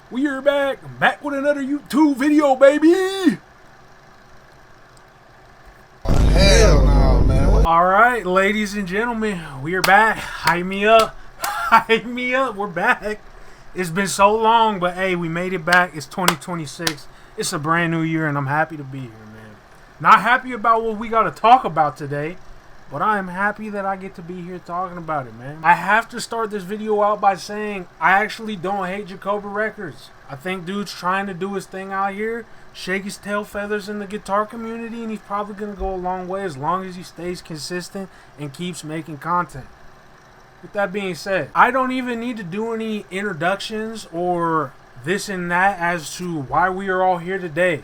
We are back with another YouTube video, baby. Hell no, man. All right, ladies and gentlemen, we are back. Hype me up. Hype me up. We're back. It's been so long, but hey, we made it back. It's 2026. It's a brand new year, and I'm happy to be here, man. Not happy about what we got to talk about today, but I am happy that I get to be here talking about it, man. I have to start this video out by saying I actually don't hate Ichika Records. I think dude's trying to do his thing out here, shake his tail feathers in the guitar community, and he's probably going to go a long way as long as he stays consistent and keeps making content. With that being said, I don't even need to do any introductions or this and that as to why we are all here today.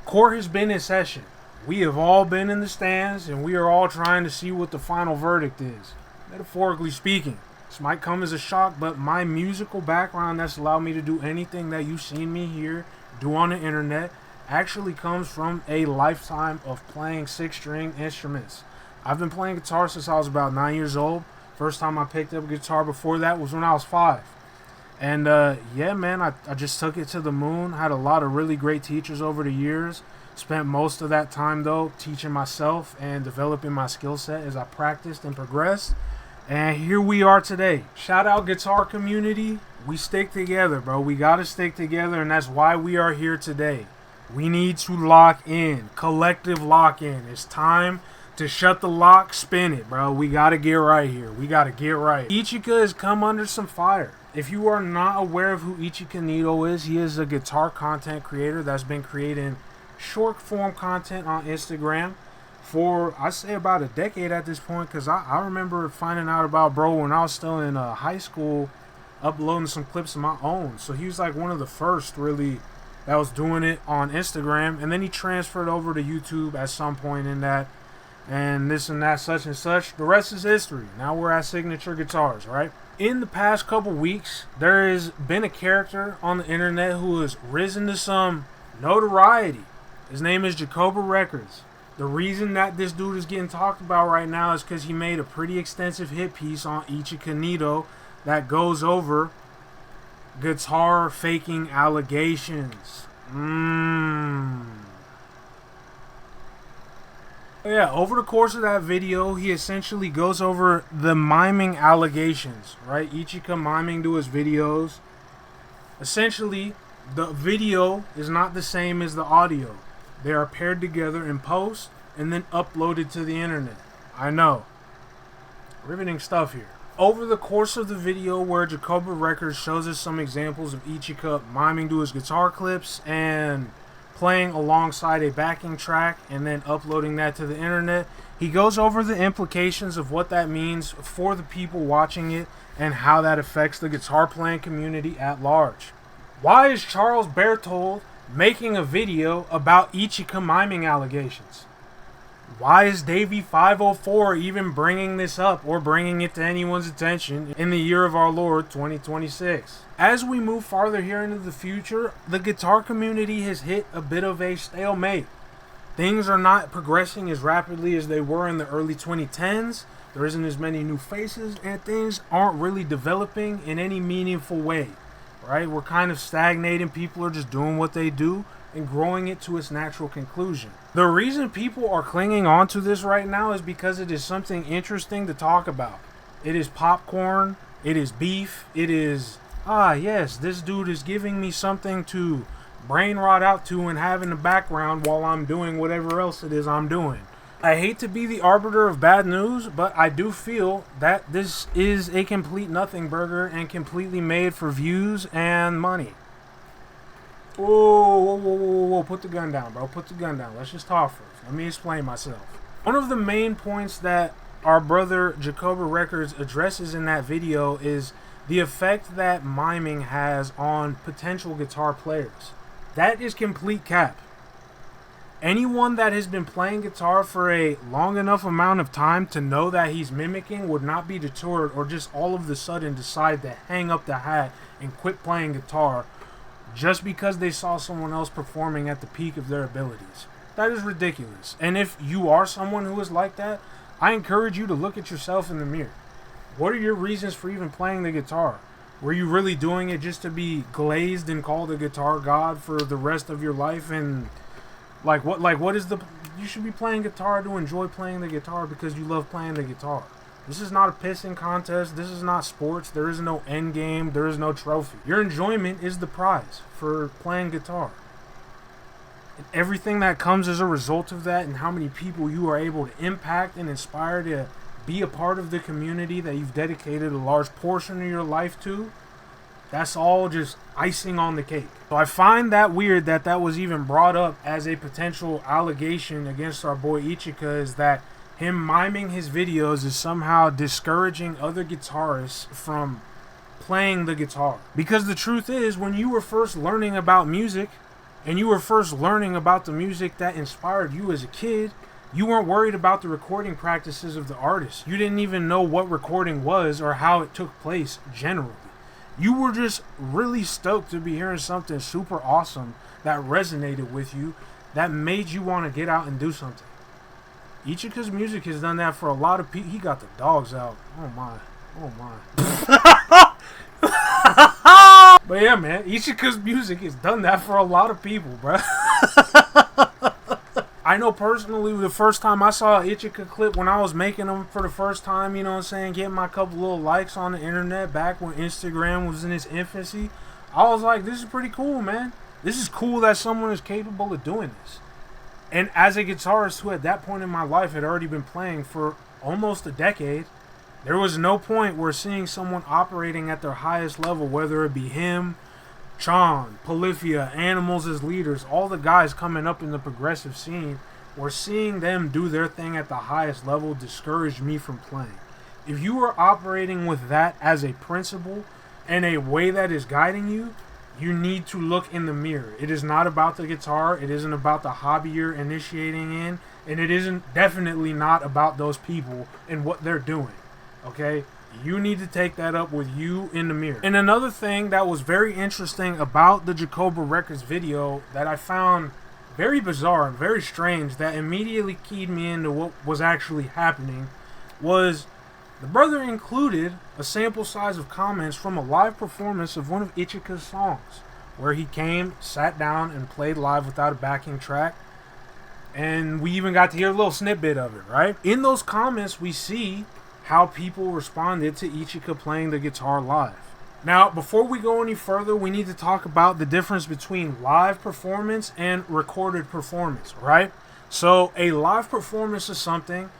Court has been in session. We have all been in the stands, and we are all trying to see what the final verdict is. Metaphorically speaking, this might come as a shock, but my musical background that's allowed me to do anything that you've seen me here do on the internet actually comes from a lifetime of playing 6-string instruments. I've been playing guitar since I was about 9 years old. First time I picked up a guitar before that was when I was 5. And yeah, man, I just took it to the moon. Had a lot of really great teachers over the years. Spent most of that time, though, teaching myself and developing my skill set as I practiced and progressed. And here we are today. Shout out guitar community. We stick together, bro. We got to stick together, and that's why we are here today. We need to lock in. Collective lock in. It's time to shut the lock, spin it, bro. We got to get right here. We got to get right. Ichika has come under some fire. If you are not aware of who Ichika is, he is a guitar content creator that's been creating short form content on Instagram for I say about a decade at this point, because I remember finding out about bro when I was still in high school, uploading some clips of my own. So he was like one of the first really that was doing it on Instagram, and then he transferred over to YouTube at some point in that, and this and that, such and such. The rest is history. Now we're at Signature Guitars, right? In the past couple weeks, there has been a character on the internet who has risen to some notoriety. His name is Ichika Records. The reason that this dude is getting talked about right now is because he made a pretty extensive hit piece on Ichika that goes over guitar faking allegations. Yeah, over the course of that video, he essentially goes over the miming allegations, right? Ichika miming to his videos. Essentially, the video is not the same as the audio. They are paired together in post and then uploaded to the internet. I know. Riveting stuff here. Over the course of the video where Ichika Records shows us some examples of Ichika miming to his guitar clips and playing alongside a backing track and then uploading that to the internet, he goes over the implications of what that means for the people watching it and how that affects the guitar playing community at large. Why is Charles Berthold making a video about Ichika miming allegations? Why is Davey504 even bringing this up or bringing it to anyone's attention in the year of our Lord 2026? As we move farther here into the future, the guitar community has hit a bit of a stalemate. Things are not progressing as rapidly as they were in the early 2010s. There isn't as many new faces, and things aren't really developing in any meaningful way. Right? We're kind of stagnating. People are just doing what they do and growing it to its natural conclusion. The reason people are clinging on to this right now is because it is something interesting to talk about. It is popcorn. It is beef. It is, yes, this dude is giving me something to brain rot out to and have in the background while I'm doing whatever else it is I'm doing. I hate to be the arbiter of bad news, but I do feel that this is a complete nothing burger and completely made for views and money. Whoa, put the gun down, bro. Put the gun down. Let's just talk first. Let me explain myself. One of the main points that our brother Ichika Records addresses in that video is the effect that miming has on potential guitar players. That is complete cap. Anyone that has been playing guitar for a long enough amount of time to know that he's mimicking would not be deterred or just all of a sudden decide to hang up the hat and quit playing guitar just because they saw someone else performing at the peak of their abilities. That is ridiculous. And if you are someone who is like that, I encourage you to look at yourself in the mirror. What are your reasons for even playing the guitar? Were you really doing it just to be glazed and called a guitar god for the rest of your life? And what is the, you should be playing guitar to enjoy playing the guitar because you love playing the guitar. This is not a pissing contest. This is not sports. There is no end game. There is no trophy. Your enjoyment is the prize for playing guitar. And everything that comes as a result of that, and how many people you are able to impact and inspire to be a part of the community that you've dedicated a large portion of your life to, that's all just icing on the cake. So I find that weird that that was even brought up as a potential allegation against our boy Ichika, is that him miming his videos is somehow discouraging other guitarists from playing the guitar. Because the truth is, when you were first learning about music, and you were first learning about the music that inspired you as a kid, you weren't worried about the recording practices of the artist. You didn't even know what recording was or how it took place generally. You were just really stoked to be hearing something super awesome that resonated with you, that made you want to get out and do something. Ichika's music has done that for a lot of people. He got the dogs out. Oh my. But yeah, man, Ichika's music has done that for a lot of people, bro. I know personally, the first time I saw an Ichika clip when I was making them for the first time, you know what I'm saying, getting my couple little likes on the internet back when Instagram was in its infancy, I was like, this is pretty cool, man. This is cool that someone is capable of doing this. And as a guitarist who at that point in my life had already been playing for almost a decade, there was no point where seeing someone operating at their highest level, whether it be him, Chon, Polyphia, Animals as leaders, all the guys coming up in the progressive scene, where seeing them do their thing at the highest level discouraged me from playing. If you are operating with that as a principle and a way that is guiding you, you need to look in the mirror. It is not about the guitar. It isn't about the hobby you're initiating in. And it isn't definitely not about those people and what they're doing. Okay? You need to take that up with you in the mirror. And another thing that was very interesting about the Jacoba Records video that I found very bizarre and very strange, that immediately keyed me into what was actually happening, was the brother included a sample size of comments from a live performance of one of Ichika's songs, where he came, sat down, and played live without a backing track. And we even got to hear a little snippet of it, right? In those comments, we see how people responded to Ichika playing the guitar live. Now, before we go any further, we need to talk about the difference between live performance and recorded performance, right? So, a live performance of something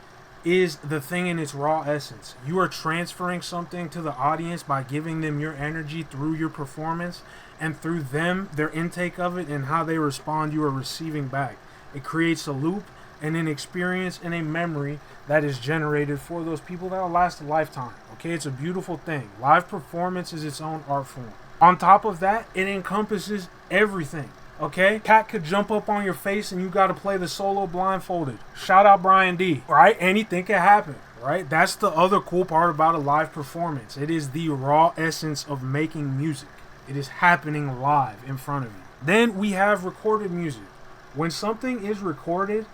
is the thing in its raw essence. You are transferring something to the audience by giving them your energy through your performance, and through them, their intake of it and how they respond, you are receiving back. It creates a loop and an experience and a memory that is generated for those people that will last a lifetime. Okay, it's a beautiful thing. Live performance is its own art form. On top of that, it encompasses everything. Okay, cat could jump up on your face and you got to play the solo blindfolded. Shout out Brian D. Right? Anything can happen. Right? That's the other cool part about a live performance. It is the raw essence of making music. It is happening live in front of you. Then we have recorded music. When something is recorded,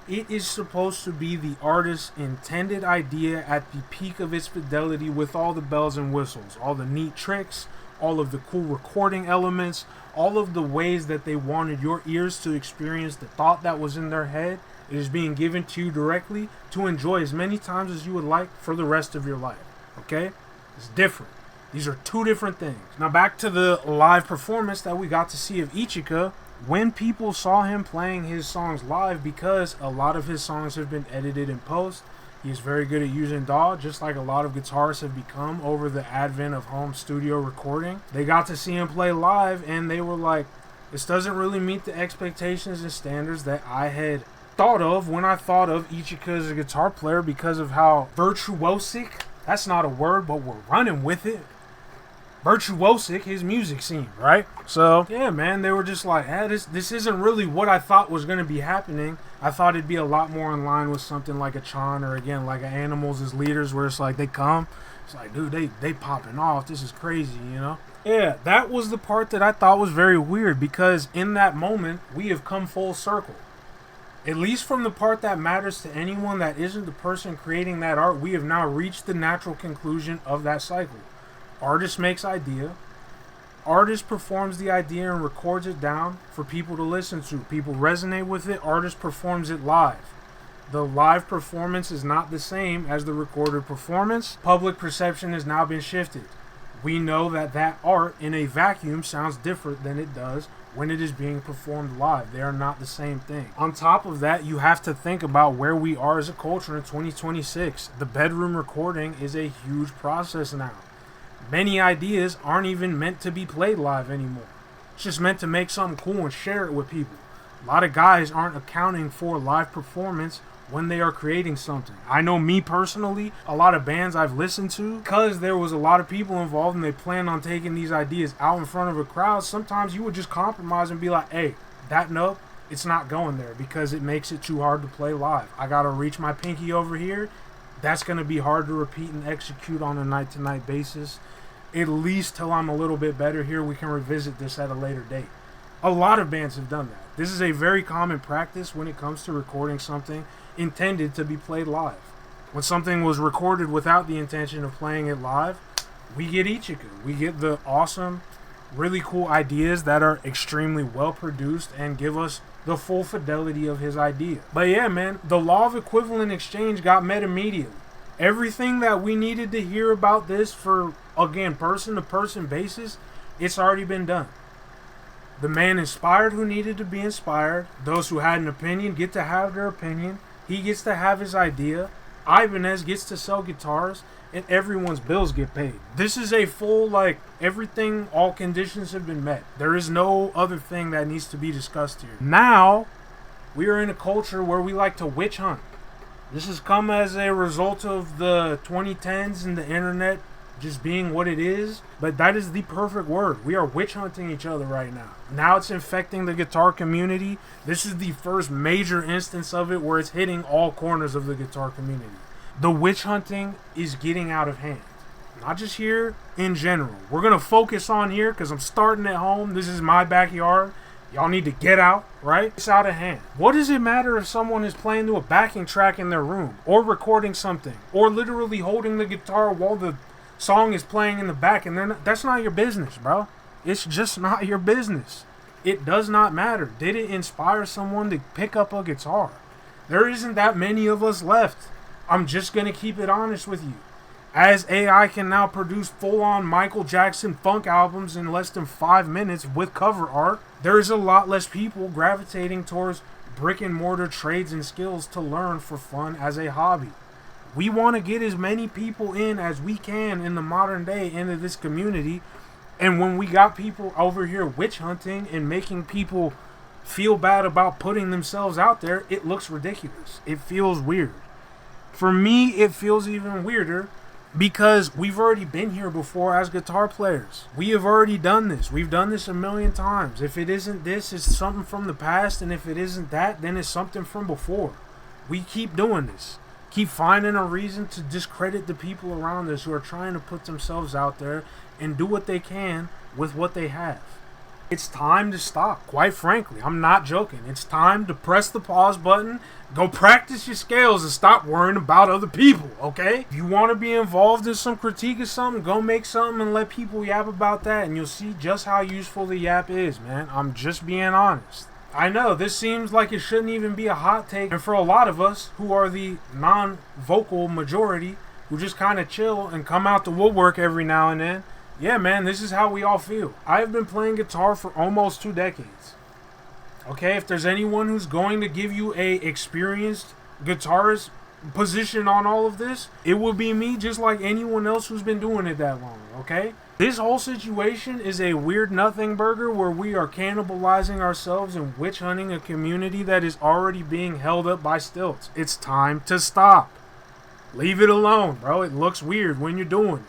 it is supposed to be the artist's intended idea at the peak of its fidelity, with all the bells and whistles, all the neat tricks, all of the cool recording elements, all of the ways that they wanted your ears to experience the thought that was in their head. It is being given to you directly to enjoy as many times as you would like for the rest of your life. Okay? It's different. These are two different things. Now back to the live performance that we got to see of Ichika. When people saw him playing his songs live, because a lot of his songs have been edited in post, he is very good at using DAW, just like a lot of guitarists have become over the advent of home studio recording. They got to see him play live, and they were like, this doesn't really meet the expectations and standards that I had thought of when I thought of Ichika as a guitar player, because of how virtuosic, that's not a word, but we're running with it, virtuosic his music seemed, right? So yeah, man, they were just like, this isn't really what I thought was going to be happening. I thought it'd be a lot more in line with something like a Chon, or again like a Animals as leaders, where it's like they come, it's like, dude, they popping off, this is crazy, you know? Yeah, that was the part that I thought was very weird, because in that moment we have come full circle. At least from the part that matters to anyone that isn't the person creating that art, we have now reached the natural conclusion of that cycle. Artist makes idea. Artist performs the idea and records it down for people to listen to. People resonate with it. Artist performs it live. The live performance is not the same as the recorded performance. Public perception has now been shifted. We know that art in a vacuum sounds different than it does when it is being performed live. They are not the same thing. On top of that, you have to think about where we are as a culture in 2026. The bedroom recording is a huge process now. Many ideas aren't even meant to be played live anymore. It's just meant to make something cool and share it with people. A lot of guys aren't accounting for live performance when they are creating something. I know me personally, a lot of bands I've listened to, because there was a lot of people involved and they planned on taking these ideas out in front of a crowd, sometimes you would just compromise and be like, hey, that note, it's not going there because it makes it too hard to play live. I gotta reach my pinky over here. That's gonna be hard to repeat and execute on a night-to-night basis. At least till I'm a little bit better here, we can revisit this at a later date. A lot of bands have done that. This is a very common practice when it comes to recording something intended to be played live. When something was recorded without the intention of playing it live, we get Ichika. We get the awesome, really cool ideas that are extremely well produced and give us the full fidelity of his idea. But yeah, man, the law of equivalent exchange got met immediately. Everything that we needed to hear about this for, again, person-to-person basis, it's already been done. The man inspired who needed to be inspired. Those who had an opinion get to have their opinion. He gets to have his idea. Ibanez gets to sell guitars. And everyone's bills get paid. This is a full, everything, all conditions have been met. There is no other thing that needs to be discussed here. Now, we are in a culture where we like to witch hunt. This has come as a result of the 2010s and the internet just being what it is, but that is the perfect word. We are witch hunting each other right now. Now it's infecting the guitar community. This is the first major instance of it where it's hitting all corners of the guitar community. The witch hunting is getting out of hand. Not just here, in general. We're going to focus on here because I'm starting at home. This is my backyard. Y'all need to get out, right? It's out of hand. What does it matter if someone is playing to a backing track in their room, or recording something, or literally holding the guitar while the song is playing in the back, and that's not your business, bro. It's just not your business. It does not matter. Did it inspire someone to pick up a guitar? There isn't that many of us left. I'm just going to keep it honest with you. As AI can now produce full-on Michael Jackson funk albums in less than 5 minutes with cover art, there's a lot less people gravitating towards brick and mortar trades and skills to learn for fun as a hobby. We want to get as many people in as we can in the modern day into this community. And when we got people over here witch hunting and making people feel bad about putting themselves out there, it looks ridiculous. It feels weird. For me, it feels even weirder because we've already been here before as guitar players. We have already done this. We've done this a million times. If it isn't this, it's something from the past. And if it isn't that, then it's something from before. We keep doing this. Keep finding a reason to discredit the people around us who are trying to put themselves out there and do what they can with what they have. It's time to stop, quite frankly. I'm not joking. It's time to press the pause button, go practice your scales, and stop worrying about other people, okay? If you want to be involved in some critique of something, go make something and let people yap about that, and you'll see just how useful the yap is, man. I'm just being honest. I know, this seems like it shouldn't even be a hot take, and for a lot of us who are the non-vocal majority, who just kind of chill and come out the woodwork every now and then, yeah, man, this is how we all feel. I have been playing guitar for almost 2 decades. Okay, if there's anyone who's going to give you a experienced guitarist position on all of this, it will be me, just like anyone else who's been doing it that long, okay? This whole situation is a weird nothing burger where we are cannibalizing ourselves and witch hunting a community that is already being held up by stilts. It's time to stop. Leave it alone, bro. It looks weird when you're doing it.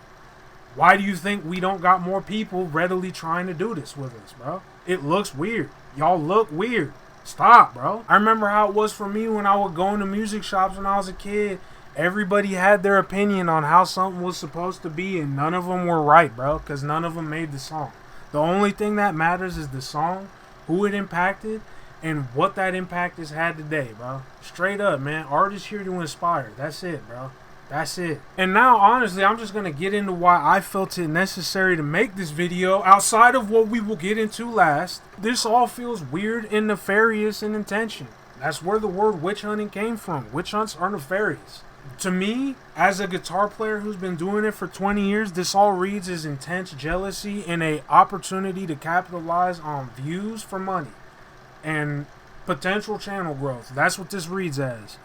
Why do you think we don't got more people readily trying to do this with us, bro? It looks weird. Y'all look weird. Stop, bro. I remember how it was for me when I would go into music shops when I was a kid. Everybody had their opinion on how something was supposed to be, and none of them were right, bro, because none of them made the song. The only thing that matters is the song, who it impacted, and what that impact has had today, bro. Straight up, man. Art is here to inspire. That's it, bro. That's it. And now, honestly, I'm just going to get into why I felt it necessary to make this video outside of what we will get into last. This all feels weird and nefarious in intention. That's where the word witch hunting came from. Witch hunts are nefarious. To me, as a guitar player who's been doing it for 20 years, this all reads as intense jealousy and a opportunity to capitalize on views for money and potential channel growth. That's what this reads as.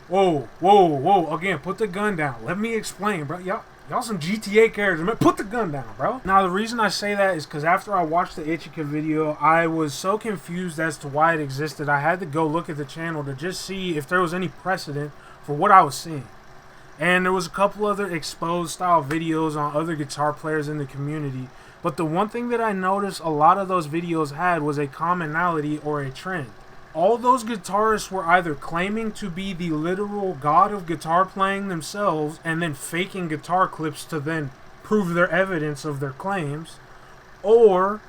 Whoa, whoa, whoa. Again, put the gun down. Let me explain, bro. Y'all some GTA characters, man. Put the gun down, bro. Now, the reason I say that is because after I watched the Ichika video, I was so confused as to why it existed. I had to go look at the channel to just see if there was any precedent for what I was seeing. And there was a couple other exposed style videos on other guitar players in the community. But the one thing that I noticed a lot of those videos had was a commonality or a trend. All those guitarists were either claiming to be the literal god of guitar playing themselves and then faking guitar clips to then prove their evidence of their claims, or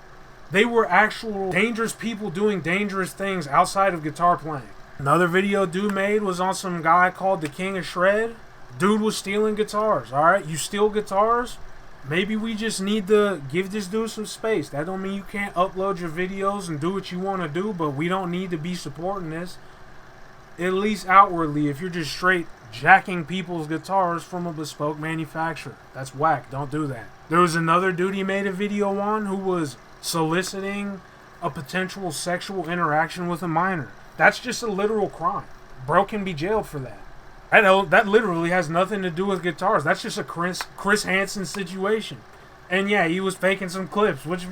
they were actual dangerous people doing dangerous things outside of guitar playing. Another video dude made was on some guy called the King of Shred. Dude was stealing guitars. Alright, you steal guitars? Maybe we just need to give this dude some space. That don't mean you can't upload your videos and do what you want to do, but we don't need to be supporting this. At least outwardly, if you're just straight jacking people's guitars from a bespoke manufacturer. That's whack. Don't do that. There was another dude he made a video on who was soliciting a potential sexual interaction with a minor. That's just a literal crime. Bro can be jailed for that. I know that literally has nothing to do with guitars. That's just a Chris Hansen situation. And yeah, he was faking some clips, which,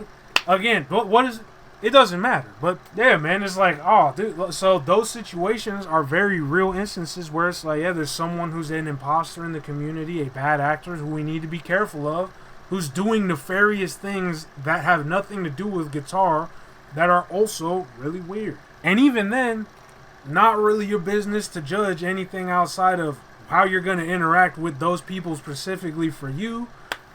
again, what is it? Doesn't matter. But yeah, man, it's like, oh, dude. So those situations are very real instances where it's like, yeah, there's someone who's an imposter in the community, a bad actor who we need to be careful of, who's doing nefarious things that have nothing to do with guitar that are also really weird. And even then, not really your business to judge anything outside of how you're going to interact with those people specifically for you.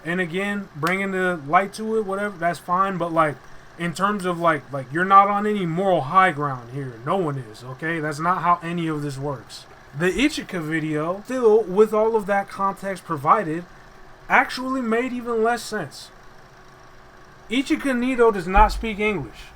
And again, bringing the light to it, whatever, that's fine. But like, in terms of like you're not on any moral high ground here. No one is, okay? That's not how any of this works. The Ichika video, still, with all of that context provided, actually made even less sense. Ichika Nito does not speak English.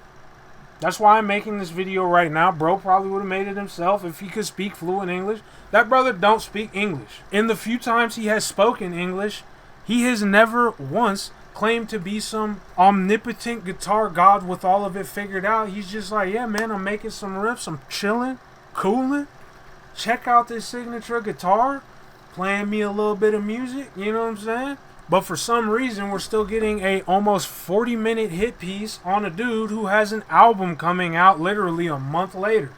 That's why I'm making this video right now. Bro probably would have made it himself if he could speak fluent English. That brother don't speak English. In the few times he has spoken English, he has never once claimed to be some omnipotent guitar god with all of it figured out. He's just like, yeah, man, I'm making some riffs. I'm chilling, cooling. Check out this signature guitar. Playing me a little bit of music. You know what I'm saying? But for some reason, we're still getting a almost 40-minute hit piece on a dude who has an album coming out literally a month later.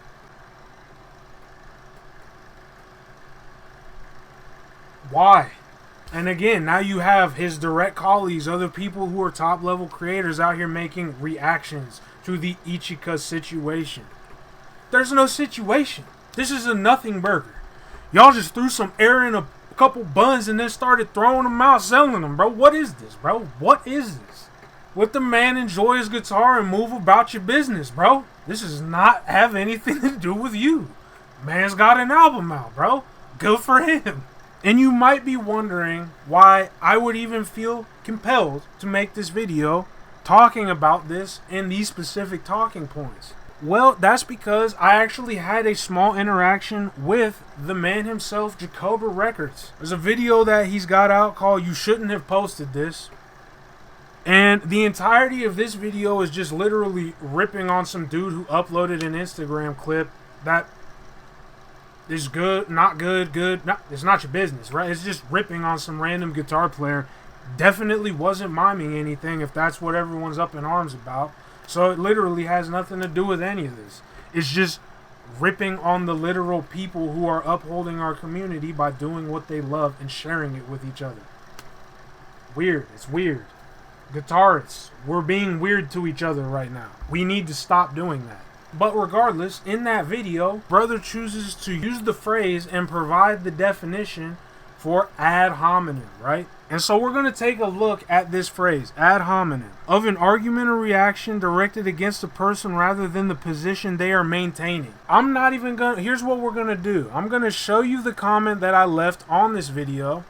Why? And again, now you have his direct colleagues, other people who are top-level creators out here making reactions to the Ichika situation. There's no situation. This is a nothing burger. Y'all just threw some air in a couple buns and then started throwing them out, selling them, bro. What is this, bro? What is this? Let the man enjoy his guitar and move about your business, bro. This does not have anything to do with you. Man's got an album out, bro. Good for him. And you might be wondering why I would even feel compelled to make this video talking about this and these specific talking points. Well, that's because I actually had a small interaction with the man himself, Jacoba Records. There's a video that he's got out called You Shouldn't Have Posted This. And the entirety of this video is just literally ripping on some dude who uploaded an Instagram clip that is good, not good, good. No, it's not your business, right? It's just ripping on some random guitar player. Definitely wasn't miming anything if that's what everyone's up in arms about. So it literally has nothing to do with any of this. It's just ripping on the literal people who are upholding our community by doing what they love and sharing it with each other. Weird. It's weird. Guitarists, we're being weird to each other right now. We need to stop doing that. But regardless, in that video, brother chooses to use the phrase and provide the definition for ad hominem, right? And so we're going to take a look at this phrase, ad hominem, of an argument or reaction directed against a person rather than the position they are maintaining. I'm not even going to, here's what we're going to do. I'm going to show you the comment that I left on this video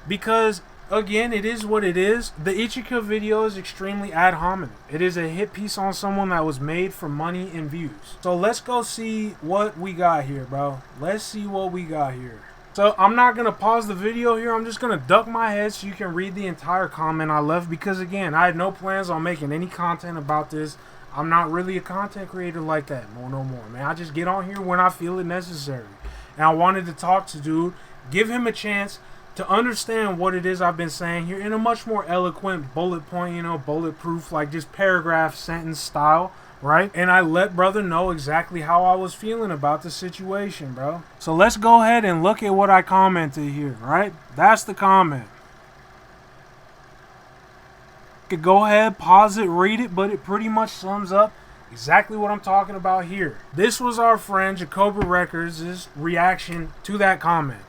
because, again, it is what it is. The Ichika video is extremely ad hominem. It is a hit piece on someone that was made for money and views. So let's go see what we got here, bro. Let's see what we got here. So I'm not going to pause the video here. I'm just going to duck my head so you can read the entire comment I left because, again, I had no plans on making any content about this. I'm not really a content creator like that. No more, man. I just get on here when I feel it necessary. And I wanted to talk to dude, give him a chance to understand what it is I've been saying here in a much more eloquent bullet point, you know, bulletproof, like just paragraph sentence style. Right? And I let brother know exactly how I was feeling about the situation, bro. So let's go ahead and look at what I commented here, right? That's the comment. You could go ahead, pause it, read it, but it pretty much sums up exactly what I'm talking about here. This was our friend Ichika Records' reaction to that comment.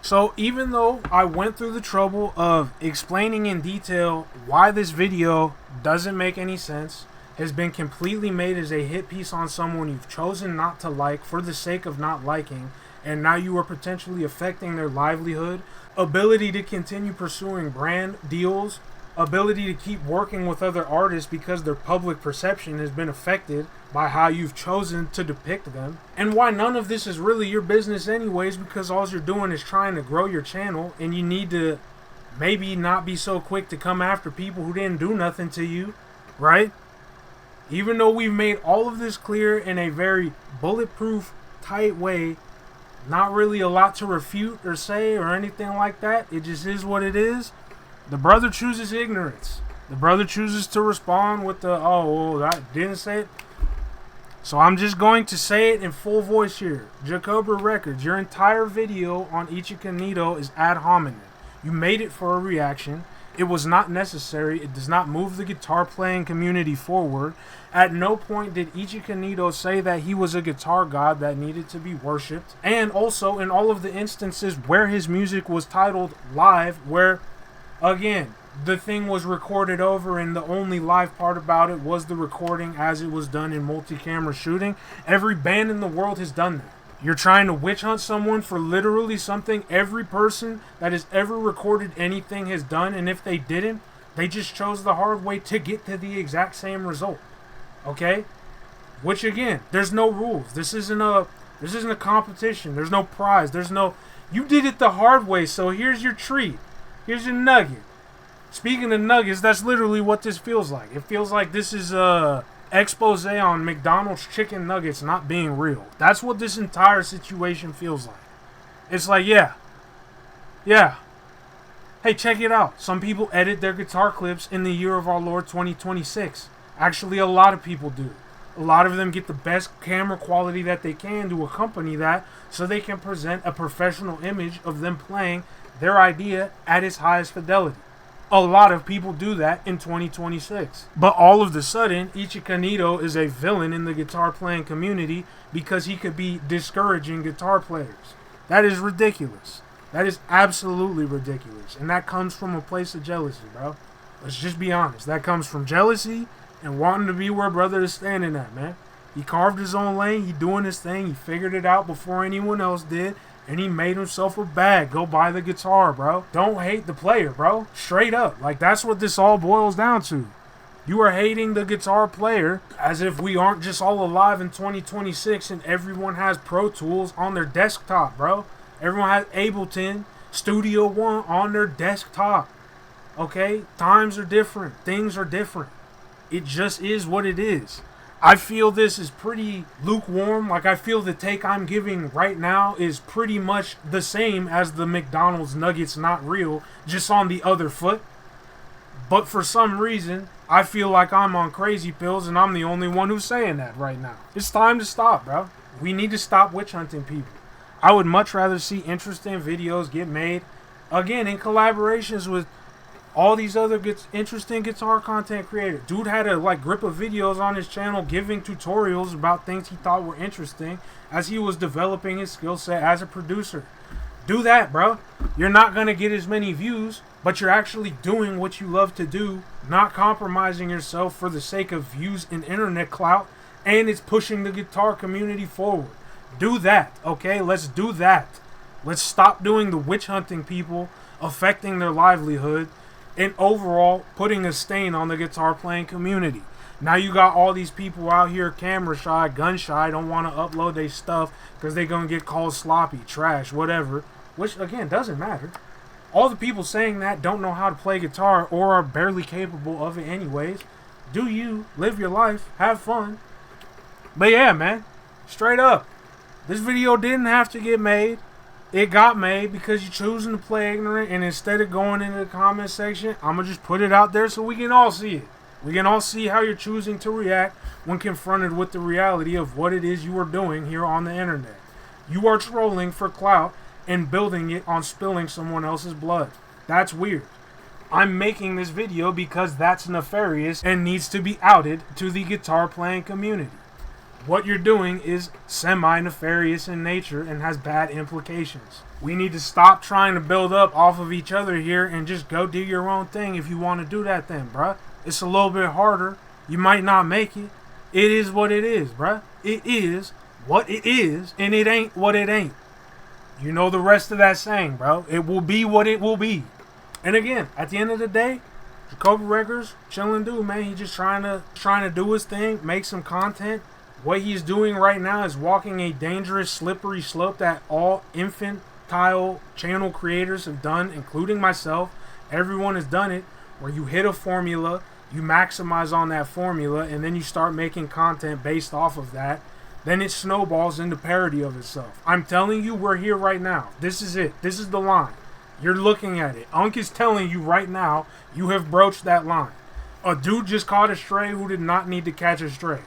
So even though I went through the trouble of explaining in detail why this video doesn't make any sense, has been completely made as a hit piece on someone you've chosen not to like for the sake of not liking, and now you are potentially affecting their livelihood, ability to continue pursuing brand deals, ability to keep working with other artists because their public perception has been affected by how you've chosen to depict them, and why none of this is really your business anyways because all you're doing is trying to grow your channel and you need to maybe not be so quick to come after people who didn't do nothing to you, right? Even though we've made all of this clear in a very bulletproof, tight way, not really a lot to refute or say or anything like that, it just is what it is. The brother chooses ignorance. The brother chooses to respond with the, oh, well, I didn't say it. So I'm just going to say it in full voice here. Ichika Records, your entire video on Ichika Nito is ad hominem. You made it for a reaction. It was not necessary. It does not move the guitar playing community forward. At no point did Ichika Nito say that he was a guitar god that needed to be worshipped. And also in all of the instances where his music was titled live, where, again, the thing was recorded over and the only live part about it was the recording as it was done in multi-camera shooting. Every band in the world has done that. You're trying to witch hunt someone for literally something every person that has ever recorded anything has done, and if they didn't, they just chose the hard way to get to the exact same result. Okay? Which, again, there's no rules. This isn't a competition. There's no prize. You did it the hard way, so here's your treat. Here's your nugget. Speaking of nuggets, that's literally what this feels like. It feels like this is a expose on McDonald's chicken nuggets not being real. That's what this entire situation feels like. It's like, yeah. Hey, check it out. Some people edit their guitar clips in the year of our Lord 2026. Actually, a lot of people do. A lot of them get the best camera quality that they can to accompany that so they can present a professional image of them playing their idea at its highest fidelity. A lot of people do that in 2026. But all of a sudden, Ichika Nito is a villain in the guitar playing community because he could be discouraging guitar players. That is ridiculous. That is absolutely ridiculous. And that comes from a place of jealousy, bro. Let's just be honest. That comes from jealousy and wanting to be where brother is standing at, man. He carved his own lane. He doing his thing. He figured it out before anyone else did. And he made himself a bag. Go buy the guitar, bro. Don't hate the player, bro. Straight up. Like, that's what this all boils down to. You are hating the guitar player as if we aren't just all alive in 2026 and everyone has Pro Tools on their desktop, bro. Everyone has Ableton, Studio One on their desktop. Okay? Times are different. Things are different. It just is what it is. I feel this is pretty lukewarm. Like, I feel the take I'm giving right now is pretty much the same as the McDonald's nuggets not real, just on the other foot. But for some reason, I feel like I'm on crazy pills and I'm the only one who's saying that right now. It's time to stop, bro. We need to stop witch hunting people. I would much rather see interesting videos get made, again, in collaborations with All these other interesting guitar content creators. Dude had a grip of videos on his channel giving tutorials about things he thought were interesting as he was developing his skill set as a producer. Do that, bro. You're not going to get as many views, but you're actually doing what you love to do, not compromising yourself for the sake of views and internet clout, and it's pushing the guitar community forward. Do that, okay? Let's do that. Let's stop doing the witch hunting people, affecting their livelihood, and overall putting a stain on the guitar playing community. Now you got all these people out here camera shy, gun shy, don't want to upload their stuff because they're going to get called sloppy, trash, whatever. Which, again, doesn't matter. All the people saying that don't know how to play guitar or are barely capable of it anyways. Do you. Live your life. Have fun. But yeah, man. Straight up. This video didn't have to get made. It got made because you're choosing to play ignorant, and instead of going into the comment section, I'm going to just put it out there so we can all see it. We can all see how you're choosing to react when confronted with the reality of what it is you are doing here on the internet. You are trolling for clout and building it on spilling someone else's blood. That's weird. I'm making this video because that's nefarious and needs to be outed to the guitar playing community. What you're doing is semi-nefarious in nature and has bad implications. We need to stop trying to build up off of each other here and just go do your own thing if you want to do that then, bruh. It's a little bit harder. You might not make it. It is what it is, bruh. It is what it is, and it ain't what it ain't. You know the rest of that saying, bro. It will be what it will be. And again, at the end of the day, Jacoby Records, chilling dude, man. He's just trying to do his thing, make some content. What he's doing right now is walking a dangerous, slippery slope that all infantile channel creators have done, including myself. Everyone has done it, where you hit a formula, you maximize on that formula, and then you start making content based off of that. Then it snowballs into parody of itself. I'm telling you, we're here right now. This is it. This is the line. You're looking at it. Unk is telling you right now, you have broached that line. A dude just caught a stray who did not need to catch a stray.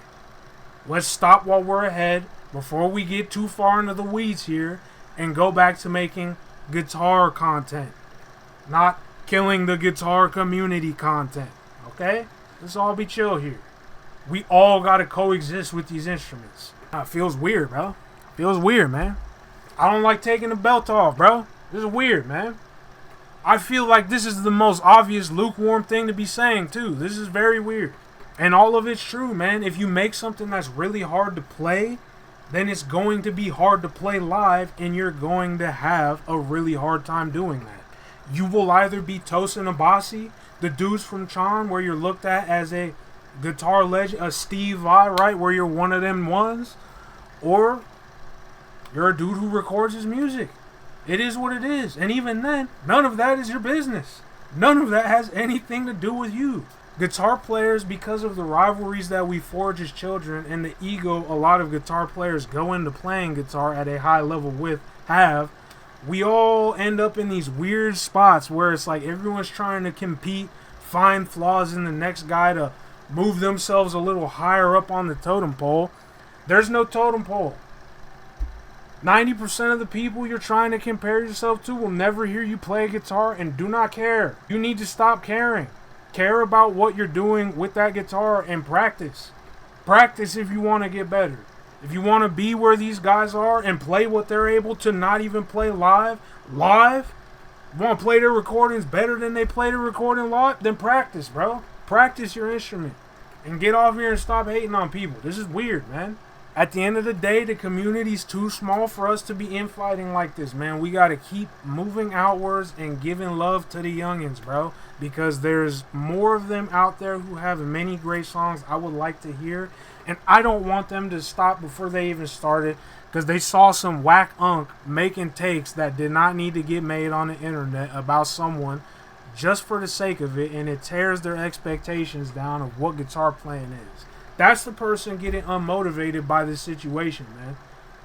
Let's stop while we're ahead before we get too far into the weeds here and go back to making guitar content. Not killing the guitar community content. Okay? Let's all be chill here. We all gotta coexist with these instruments. It feels weird, bro. Feels weird, man. I don't like taking the belt off, bro. This is weird, man. I feel like this is the most obvious lukewarm thing to be saying, too. This is very weird. And all of it's true, man. If you make something that's really hard to play, then it's going to be hard to play live, and you're going to have a really hard time doing that. You will either be Tosin Abasi, the dudes from Chan, where you're looked at as a guitar legend, a Steve Vai, right, where you're one of them ones, or you're a dude who records his music. It is what it is. And even then, none of that is your business. None of that has anything to do with you. Guitar players, because of the rivalries that we forge as children and the ego a lot of guitar players go into playing guitar at a high level with, we all end up in these weird spots where it's like everyone's trying to compete, find flaws in the next guy to move themselves a little higher up on the totem pole. There's no totem pole. 90% of the people you're trying to compare yourself to will never hear you play a guitar and do not care. You need to stop caring. Care about what you're doing with that guitar and practice. Practice if you want to get better. If you want to be where these guys are and play what they're able to not even play live, you want to play their recordings better than they play the recording live, then practice, bro. Practice your instrument and get off here and stop hating on people. This is weird, man. At the end of the day, the community's too small for us to be infighting like this, man. We got to keep moving outwards and giving love to the youngins, bro. Because there's more of them out there who have many great songs I would like to hear. And I don't want them to stop before they even started. Because they saw some whack unk making takes that did not need to get made on the internet about someone just for the sake of it. And it tears their expectations down of what guitar playing is. That's the person getting unmotivated by this situation, man.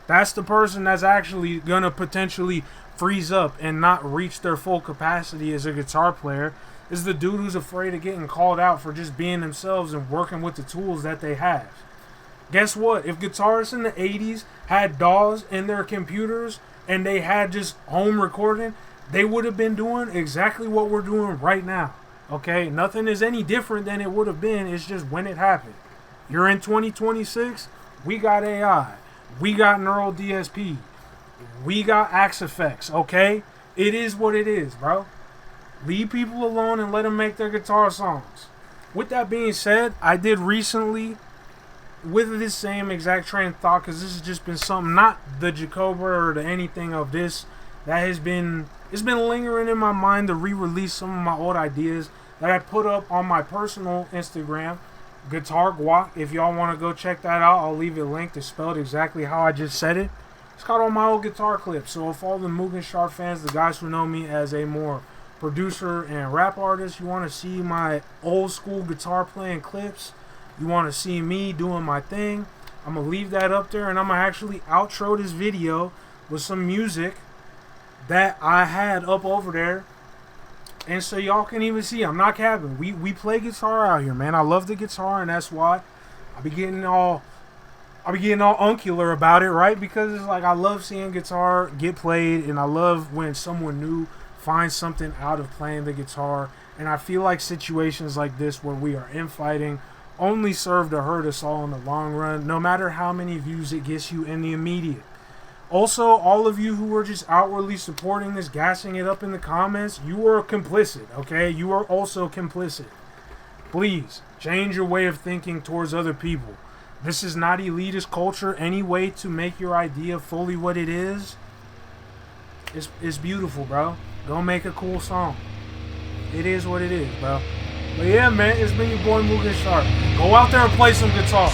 That's the person that's actually going to potentially freeze up and not reach their full capacity as a guitar player, is the dude who's afraid of getting called out for just being themselves and working with the tools that they have. Guess what? If guitarists in the 80s had DAWs in their computers and they had just home recording, they would have been doing exactly what we're doing right now. Okay, nothing is any different than it would have been. It's just when it happened. You're in 2026. We got AI. We got neural DSP. We got Axe Effects. Okay, it is what it is, bro. Leave people alone and let them make their guitar songs. With that being said, I did recently, with this same exact train of thought, because this has just been something, not the Jacoba or the anything of this, that has been, it's been lingering in my mind to re-release some of my old ideas that I put up on my personal Instagram, Guitar Guac. If y'all want to go check that out, I'll leave it linked. It's spelled exactly how I just said it. It's got all my old guitar clips. So if all the Mugen Sharp fans, the guys who know me as a more producer and rap artist, you want to see my old school guitar playing clips, you want to see me doing my thing, I'm going to leave that up there, and I'm going to actually outro this video with some music that I had up over there. And so y'all can even see, I'm not capping. We play guitar out here, man. I love the guitar, and that's why I be getting all uncular about it, right? Because it's like I love seeing guitar get played, and I love when someone new finds something out of playing the guitar. And I feel like situations like this where we are infighting only serve to hurt us all in the long run, no matter how many views it gets you in the immediate. Also, all of you who are just outwardly supporting this, gassing it up in the comments, you are complicit, okay? You are also complicit. Please, change your way of thinking towards other people. This is not elitist culture. Any way to make your idea fully what it is beautiful, bro. Go make a cool song. It is what it is, bro. But yeah, man, it's been your boy Mugen Sharp. Go out there and play some guitar.